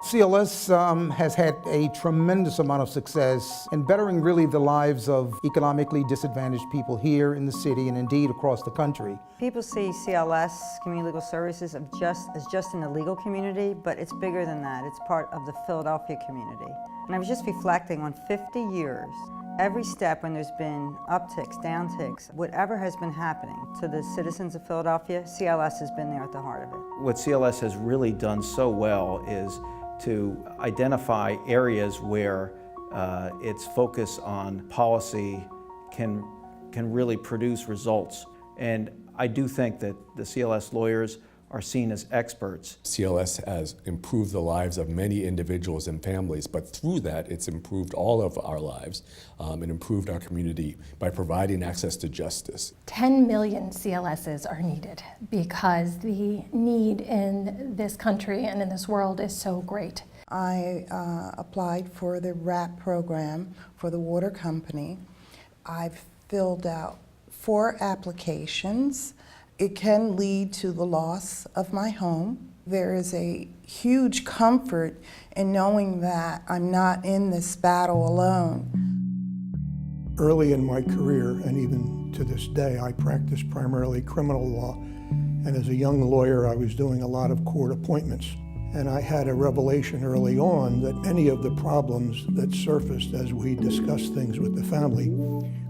CLS has had a tremendous amount of success in bettering really the lives of economically disadvantaged people here in the city and indeed across the country. People see CLS, Community Legal Services, as just in the legal community, but it's bigger than that. It's part of the Philadelphia community. And I was just reflecting on 50 years, every step when there's been upticks, downticks, whatever has been happening to the citizens of Philadelphia, CLS has been there at the heart of it. What CLS has really done so well is to identify areas where its focus on policy can really produce results. And I do think that the CLS lawyers are seen as experts. CLS has improved the lives of many individuals and families, but through that it's improved all of our lives and improved our community by providing access to justice. 10 million CLSs are needed because the need in this country and in this world is so great. I applied for the RAP program for the water company. I've filled out 4 applications. It can lead to the loss of my home. There is a huge comfort in knowing that I'm not in this battle alone. Early in my career, and even to this day, I practiced primarily criminal law. And as a young lawyer, I was doing a lot of court appointments. And I had a revelation early on that many of the problems that surfaced as we discussed things with the family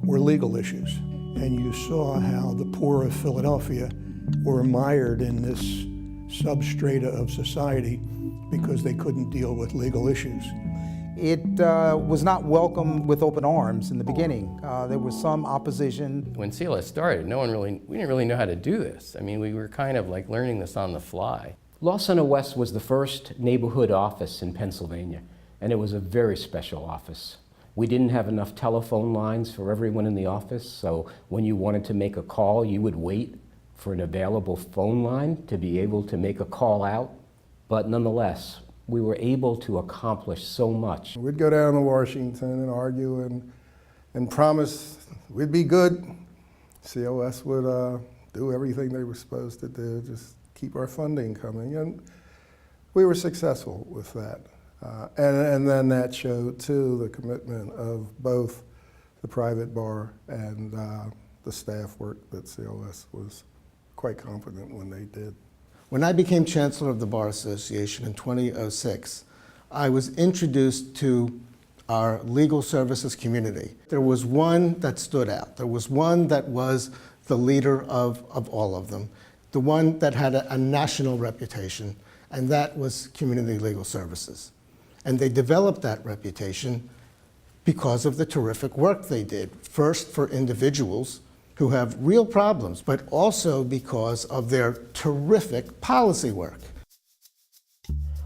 were legal issues. And you saw how the poor of Philadelphia were mired in this substrata of society because they couldn't deal with legal issues. It was not welcomed with open arms in the beginning. There was some opposition. When CLS started, we didn't really know how to do this. I mean, we were kind of like learning this on the fly. Law Center West was the first neighborhood office in Pennsylvania, and it was a very special office. We didn't have enough telephone lines for everyone in the office, so when you wanted to make a call, you would wait for an available phone line to be able to make a call out. But nonetheless, we were able to accomplish so much. We'd go down to Washington and argue and promise we'd be good. CLS would do everything they were supposed to do, just keep our funding coming, and we were successful with that. And then that showed, too, the commitment of both the private bar and the staff work that CLS was quite confident when they did. When I became Chancellor of the Bar Association in 2006, I was introduced to our legal services community. There was one that stood out. There was one that was the leader of all of them, the one that had a national reputation, and that was Community Legal Services. And they developed that reputation because of the terrific work they did, first for individuals who have real problems, but also because of their terrific policy work.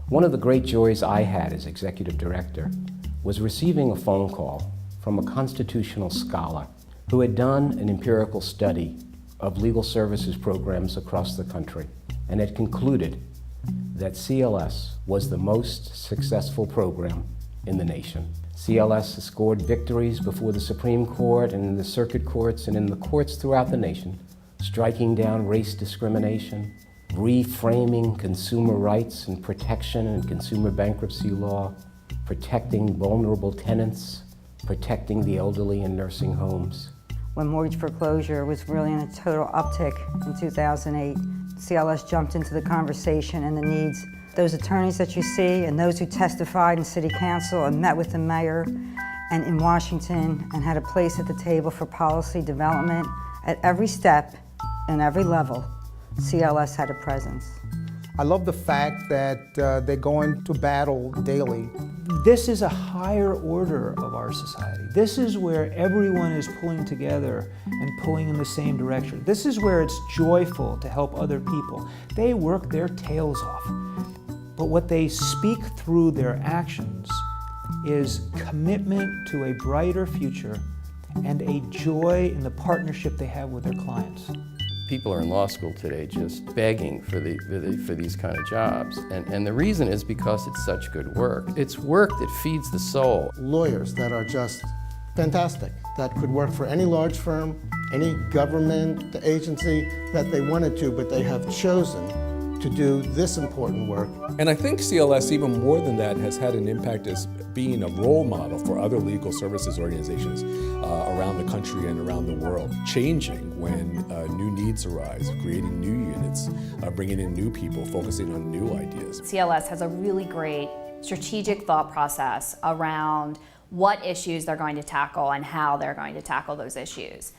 One of the great joys I had as executive director was receiving a phone call from a constitutional scholar who had done an empirical study of legal services programs across the country and had concluded that CLS was the most successful program in the nation. CLS has scored victories before the Supreme Court and in the circuit courts and in the courts throughout the nation, striking down race discrimination, reframing consumer rights and protection and consumer bankruptcy law, protecting vulnerable tenants, protecting the elderly in nursing homes. When mortgage foreclosure was really in a total uptick in 2008, CLS jumped into the conversation and the needs. Those attorneys that you see and those who testified in City Council and met with the mayor and in Washington and had a place at the table for policy development at every step and every level, CLS had a presence. I love the fact that they're going to battle daily. This is a higher order of our society. This is where everyone is pulling together and pulling in the same direction. This is where it's joyful to help other people. They work their tails off. But what they speak through their actions is commitment to a brighter future and a joy in the partnership they have with their clients. People are in law school today just begging for these kind of jobs. And the reason is because it's such good work. It's work that feeds the soul. Lawyers that are just fantastic, that could work for any large firm, any government agency that they wanted to, but they have chosen to do this important work. And I think CLS, even more than that, has had an impact as being a role model for other legal services organizations around the country and around the world, changing when new needs arise, creating new units, bringing in new people, focusing on new ideas. CLS has a really great strategic thought process around what issues they're going to tackle and how they're going to tackle those issues.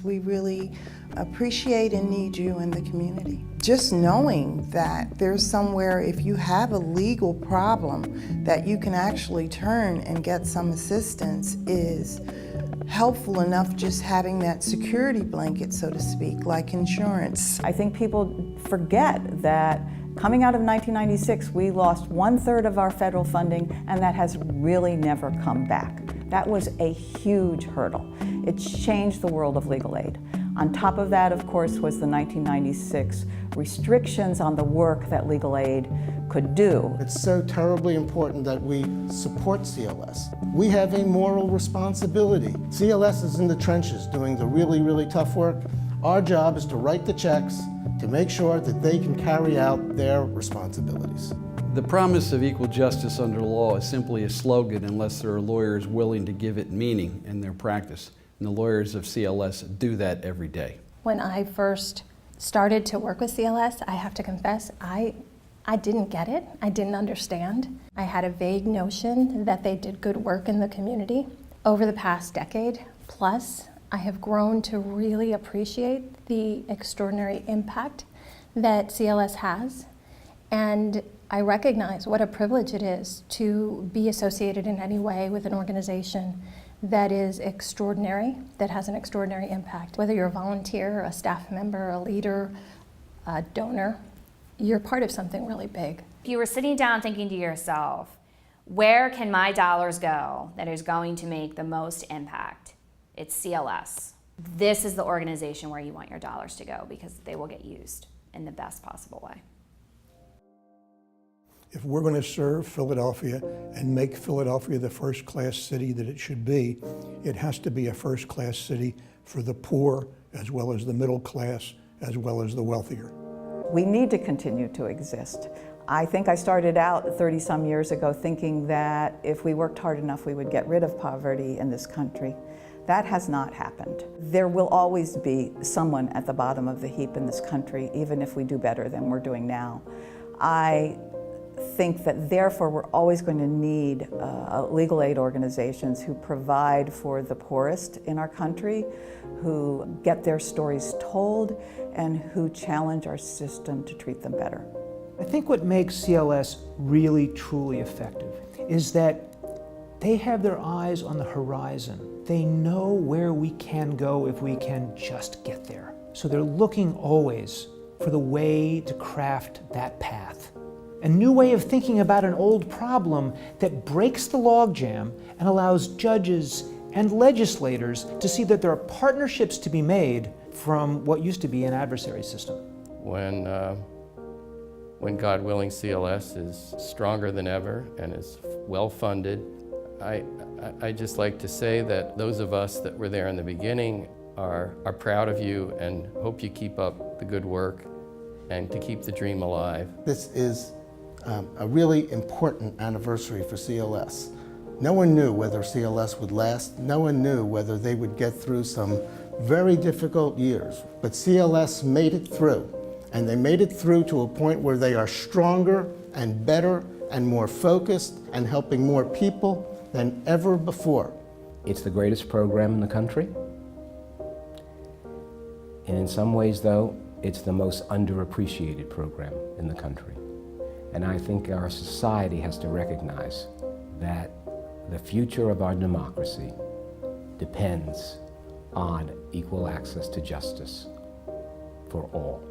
We really appreciate and need you in the community. Just knowing that there's somewhere, if you have a legal problem, that you can actually turn and get some assistance is helpful enough, just having that security blanket, so to speak, like insurance. I think people forget that coming out of 1996, we lost 1/3 of our federal funding, and that has really never come back. That was a huge hurdle. It's changed the world of legal aid. On top of that, of course, was the 1996 restrictions on the work that legal aid could do. It's so terribly important that we support CLS. We have a moral responsibility. CLS is in the trenches doing the really, really tough work. Our job is to write the checks to make sure that they can carry out their responsibilities. The promise of equal justice under law is simply a slogan unless there are lawyers willing to give it meaning in their practice. And the lawyers of CLS do that every day. When I first started to work with CLS, I have to confess, I didn't get it. I didn't understand. I had a vague notion that they did good work in the community. Over the past decade plus, I have grown to really appreciate the extraordinary impact that CLS has, and I recognize what a privilege it is to be associated in any way with an organization that is extraordinary, that has an extraordinary impact. Whether you're a volunteer, a staff member, a leader, a donor, you're part of something really big. If you were sitting down thinking to yourself, where can my dollars go that is going to make the most impact? It's CLS. This is the organization where you want your dollars to go because they will get used in the best possible way. If we're going to serve Philadelphia and make Philadelphia the first-class city that it should be, it has to be a first-class city for the poor as well as the middle class as well as the wealthier. We need to continue to exist. I think I started out 30-some years ago thinking that if we worked hard enough, we would get rid of poverty in this country. That has not happened. There will always be someone at the bottom of the heap in this country, even if we do better than we're doing now. I think that therefore we're always going to need legal aid organizations who provide for the poorest in our country, who get their stories told, and who challenge our system to treat them better. I think what makes CLS really, truly effective is that they have their eyes on the horizon. They know where we can go if we can just get there. So they're looking always for the way to craft that path. A new way of thinking about an old problem that breaks the logjam and allows judges and legislators to see that there are partnerships to be made from what used to be an adversary system. When God willing, CLS is stronger than ever and is well funded, I just like to say that those of us that were there in the beginning are proud of you and hope you keep up the good work and to keep the dream alive. This is a really important anniversary for CLS. No one knew whether CLS would last. No one knew whether they would get through some very difficult years. But CLS made it through, and they made it through to a point where they are stronger and better and more focused and helping more people than ever before. It's the greatest program in the country. And in some ways, though, it's the most underappreciated program in the country. And I think our society has to recognize that the future of our democracy depends on equal access to justice for all.